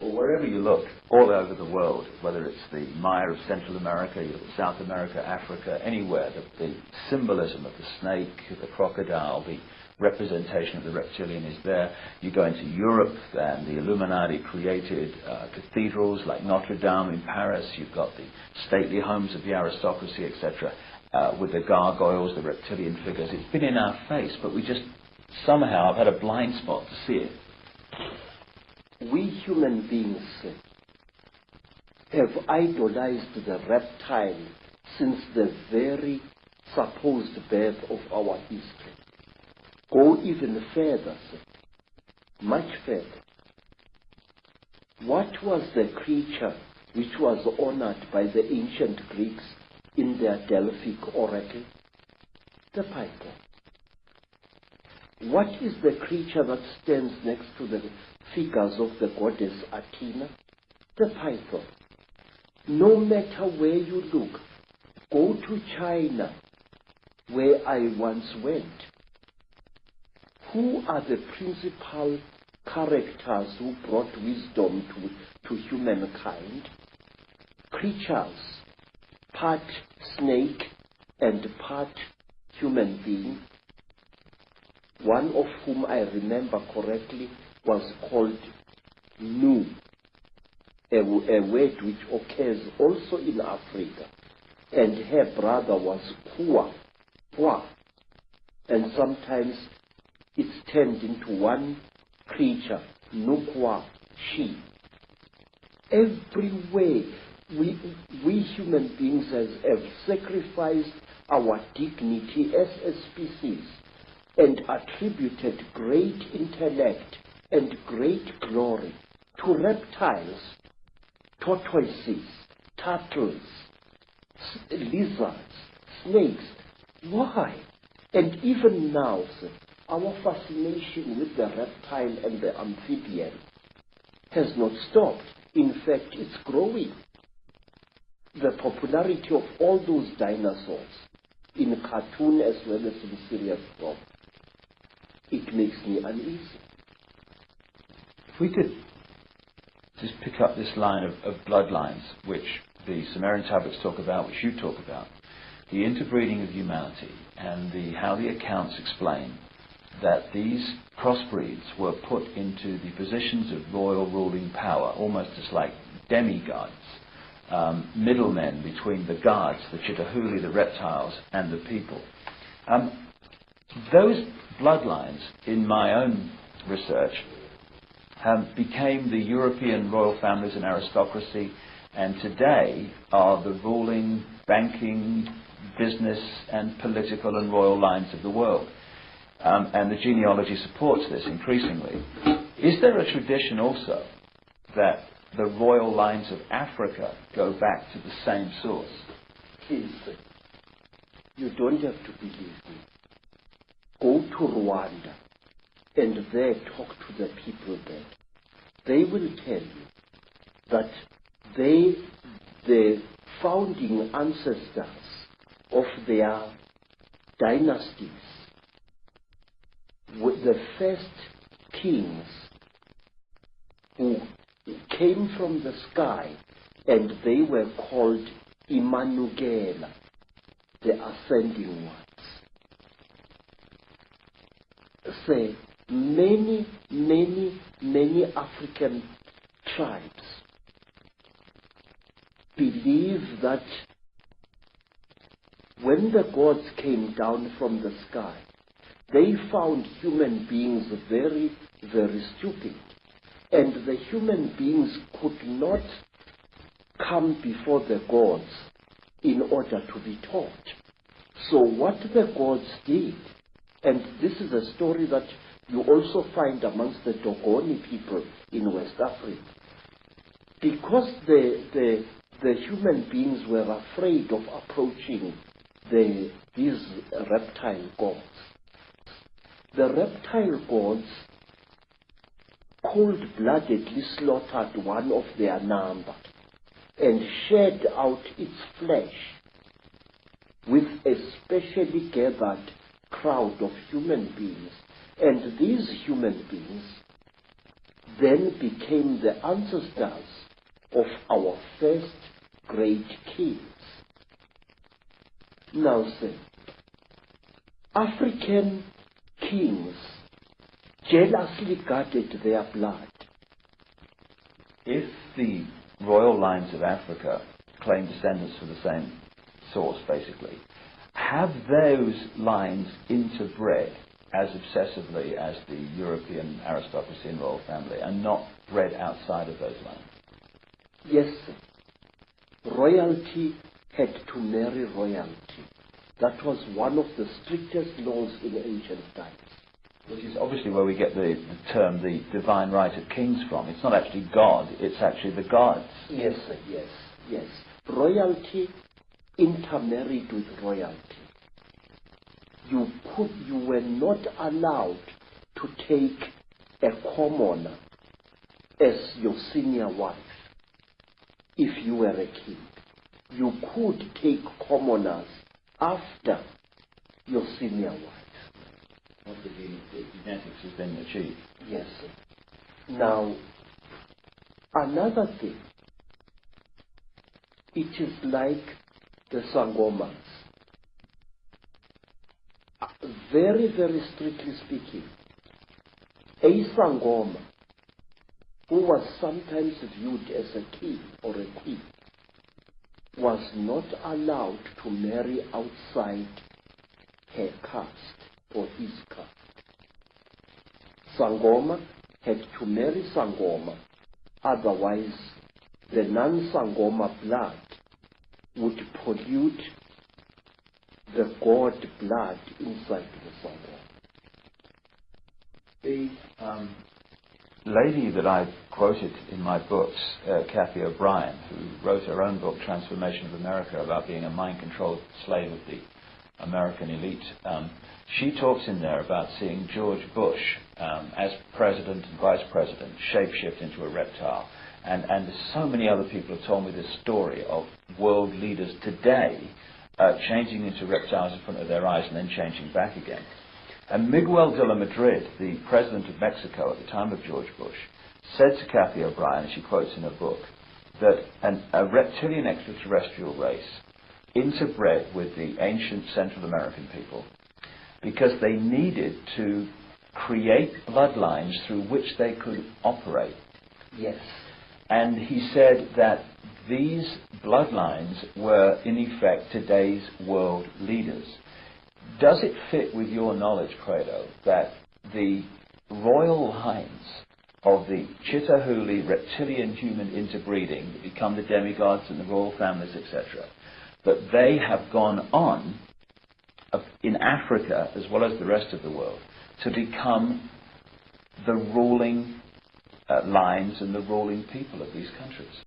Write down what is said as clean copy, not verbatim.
Well, wherever you look, all over the world, whether it's the Maya of Central America, you look at South America, Africa, anywhere, the symbolism of the snake, the crocodile, the representation of the reptilian is there. You go into Europe, and the Illuminati created cathedrals like Notre Dame in Paris. You've got the stately homes of the aristocracy, etc., with the gargoyles, the reptilian figures. It's been in our face, but we just somehow have had a blind spot to see it. We human beings have idolized the reptile since the very supposed birth of our history. Go even further, much further. What was the creature which was honored by the ancient Greeks in their Delphic oracle? The python. What is the creature that stands next to the figures of the goddess Athena? The python. No matter where you look, go to China, where I once went. Who are the principal characters who brought wisdom to humankind? Creatures, part snake and part human being. One of whom I remember correctly was called Nu, a word which occurs also in Africa, and her brother was Kwa, and sometimes it's turned into one creature, Nukwa, she. Everywhere we human beings have sacrificed our dignity as a species and attributed great intellect and great glory to reptiles, tortoises, turtles, lizards, snakes. Why? And even now, sir, our fascination with the reptile and the amphibian has not stopped. In fact, it's growing. The popularity of all those dinosaurs, in cartoon as well as in serious form, it makes me uneasy. If we could just pick up this line of bloodlines, which the Sumerian tablets talk about, which you talk about, the interbreeding of humanity, and how the accounts explain that these crossbreeds were put into the positions of royal ruling power, almost as like demigods, middlemen between the gods, the Chittahuli, the reptiles, and the people. Those bloodlines, in my own research, became the European royal families and aristocracy, and today are the ruling, banking, business, and political and royal lines of the world. And the genealogy supports this increasingly. Is there a tradition also that the royal lines of Africa go back to the same source? Please, you don't have to believe me. Go to Rwanda and there talk to the people there. They will tell you that the founding ancestors of their dynasties, the first kings who came from the sky, and they were called Imanugela, the ascending ones. Say, many African tribes believe that when the gods came down from the sky, they found human beings very, very stupid. And the human beings could not come before the gods in order to be taught. So what the gods did, and this is a story that you also find amongst the Dogoni people in West Africa, because the human beings were afraid of approaching these reptile gods. The reptile gods cold-bloodedly slaughtered one of their number and shed out its flesh with a specially gathered crowd of human beings. And these human beings, then became the ancestors of our first great kings. Now, sir, African kings jealously guarded their blood. If the royal lines of Africa claim descendants from the same source, basically, have those lines interbred as obsessively as the European aristocracy and royal family, and not bred outside of those lines? Yes, sir. Royalty had to marry royalty. That was one of the strictest laws in ancient times. Which is obviously where we get the term the divine right of kings from. It's not actually God, it's actually the gods. Yes, sir, yes. Royalty intermarried with royalty. You were not allowed to take a commoner as your senior wife if you were a king. You could take commoners after your senior wife. After the genetics has been achieved. Yes, sir. Now, another thing, it is like the Sangomas. Very, very strictly speaking, a Sangoma who was sometimes viewed as a king or a queen was not allowed to marry outside her caste or his caste. Sangoma had to marry Sangoma, otherwise the non-Sangoma blood would pollute the god blood inside the Sangoma. The lady that I quoted in my books, Kathy O'Brien, who wrote her own book, Transformation of America, about being a mind-controlled slave of the American elite, she talks in there about seeing George Bush as president and vice president shapeshift into a reptile. And so many other people have told me this story of world leaders today changing into reptiles in front of their eyes and then changing back again. And Miguel de la Madrid, the president of Mexico at the time of George Bush, said to Kathy O'Brien, and she quotes in her book, that a reptilian extraterrestrial race interbred with the ancient Central American people because they needed to create bloodlines through which they could operate. Yes. And he said that these bloodlines were, in effect, today's world leaders. Does it fit with your knowledge, Credo, that the royal lines of the Chitahuli reptilian human interbreeding that become the demigods and the royal families, etc., that they have gone on in Africa, as well as the rest of the world, to become the ruling lines and the ruling people of these countries?